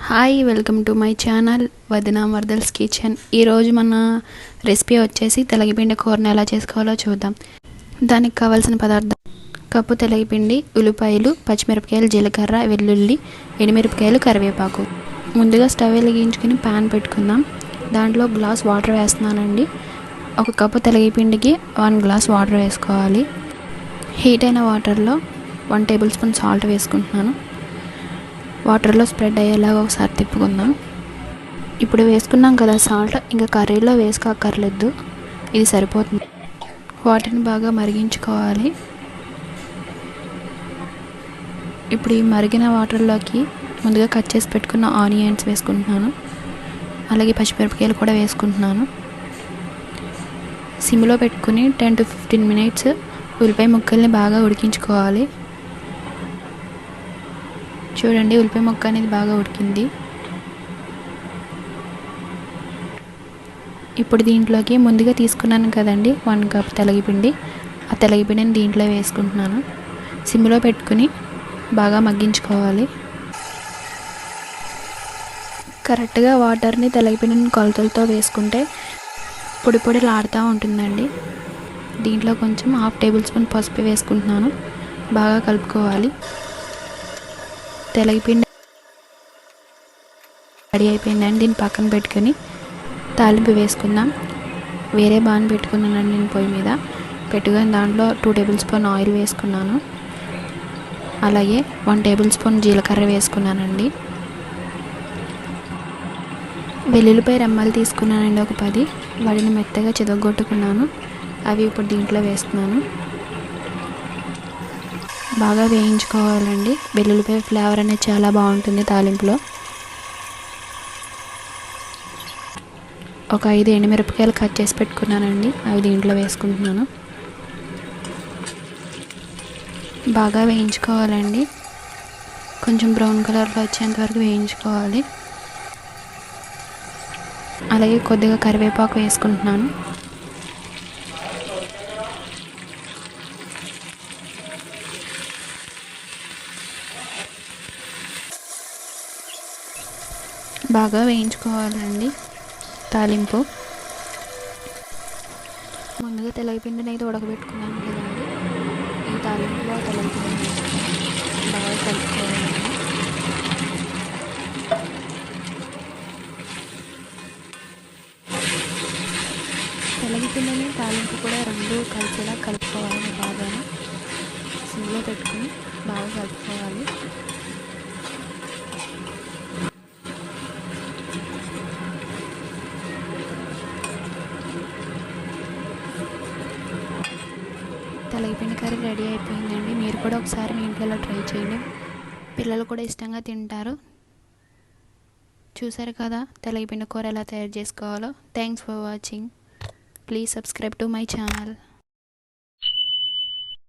Hi welcome to my channel వదినా మర్దల్స్ kitchen. ఈరోజు మన రెసిపీ వచ్చేసి తెలగపిండి కూరను ఎలా చేసుకోవాలో చూద్దాం. దానికి కావాల్సిన పదార్థం: కప్పు తెలగపిండి, ఉల్లిపాయలు, పచ్చిమిరపకాయలు, జీలకర్ర, వెల్లుల్లి, ఎండుమిరపకాయలు, కరివేపాకు. ముందుగా స్టవ్ వెలిగించుకుని ప్యాన్ పెట్టుకుందాం. దాంట్లో గ్లాస్ వాటర్ వేస్తున్నానండి. ఒక కప్పు తెలగపిండికి 1 గ్లాస్ వాటర్ వేసుకోవాలి. హీట్ అయిన వాటర్లో 1 టేబుల్ స్పూన్ సాల్ట్ వేసుకుంటున్నాను. వాటర్లో స్ప్రెడ్ అయ్యేలాగా ఒకసారి తిప్పుకుందాం. ఇప్పుడు వేసుకున్నాం కదా సాల్ట్, ఇంకా కర్రీలో వేసుకోక్కర్లేదు, ఇది సరిపోతుంది. వాటిని బాగా మరిగించుకోవాలి. ఇప్పుడు ఈ మరిగిన వాటర్లోకి ముందుగా కట్ చేసి పెట్టుకున్న ఆనియన్స్ వేసుకుంటున్నాను. అలాగే పచ్చిమిరపకాయలు కూడా వేసుకుంటున్నాను. సిమ్లో పెట్టుకుని 10 to 15 మినిట్స్ ఉల్లిపాయ ముక్కల్ని బాగా ఉడికించుకోవాలి. చూడండి, ఉల్లిపాయ ముక్క అనేది బాగా ఉడికింది. ఇప్పుడు దీంట్లోకి ముందుగా తీసుకున్నాను కదండి 1 కప్ తెలగపిండి, ఆ తెలగపిండిని దీంట్లో వేసుకుంటున్నాను. సిమ్లో పెట్టుకుని బాగా మగ్గించుకోవాలి. కరెక్ట్గా వాటర్ని తెలగపిండిని కొలతలతో వేసుకుంటే పొడి పొడిలాడుతూ ఉంటుందండి. దీంట్లో కొంచెం 1/2 టేబుల్ స్పూన్ పసుపు వేసుకుంటున్నాను. బాగా కలుపుకోవాలి. తెలగపిండి రెడీ అయిపోయిందండి. దీన్ని పక్కన పెట్టుకొని తాలింపు వేసుకుందాం. వేరే బాన్ పెట్టుకున్నానండి నేను పొయ్యి మీద పెట్టుకొని దాంట్లో 2 టేబుల్ స్పూన్ ఆయిల్ వేసుకున్నాను. అలాగే 1 టేబుల్ స్పూన్ జీలకర్ర వేసుకున్నానండి. వెల్లుల్లిపాయ రెమ్మలు తీసుకున్నానండి, ఒక 10. వాటిని మెత్తగా చితగొట్టుకున్నాను. అవి ఇప్పుడు దీంట్లో వేస్తున్నాను. బాగా వేయించుకోవాలండి. వెల్లుల్లిపాయ ఫ్లేవర్ అనేది చాలా బాగుంటుంది తాలింపులో. ఒక 5 ఎండుమిరపకాయలు కట్ చేసి పెట్టుకున్నానండి, అవి దీంట్లో వేసుకుంటున్నాను. బాగా వేయించుకోవాలండి. కొంచెం బ్రౌన్ కలర్లో వచ్చేంత వరకు వేయించుకోవాలి. అలాగే కొద్దిగా కరివేపాకు వేసుకుంటున్నాను. బాగా వేయించుకోవాలండి తాలింపు. ముందుగా తెలగపిండిని అయితే ఉడకబెట్టుకున్నాను కదండి, ఈ తాలింపులో తెలగపిండి బాగా కలుపుకోవాలండి. తెలగపిండిని తాలింపు కూడా రెండు కలిసేలా కలుపుకోవాలి. బాగా సిమ్లో పెట్టుకుని బాగా కలుపుకోవాలి. తెలగపిండి కర్రీ రెడీ అయిపోయిందండి. మీరు కూడా ఒకసారి మీ ఇంట్లో ట్రై చేయండి. పిల్లలు కూడా ఇష్టంగా తింటారు. చూసారు కదా తెలగపిండి కూర ఎలా తయారు చేసుకోవాలో. Thanks for watching. Please subscribe to my channel.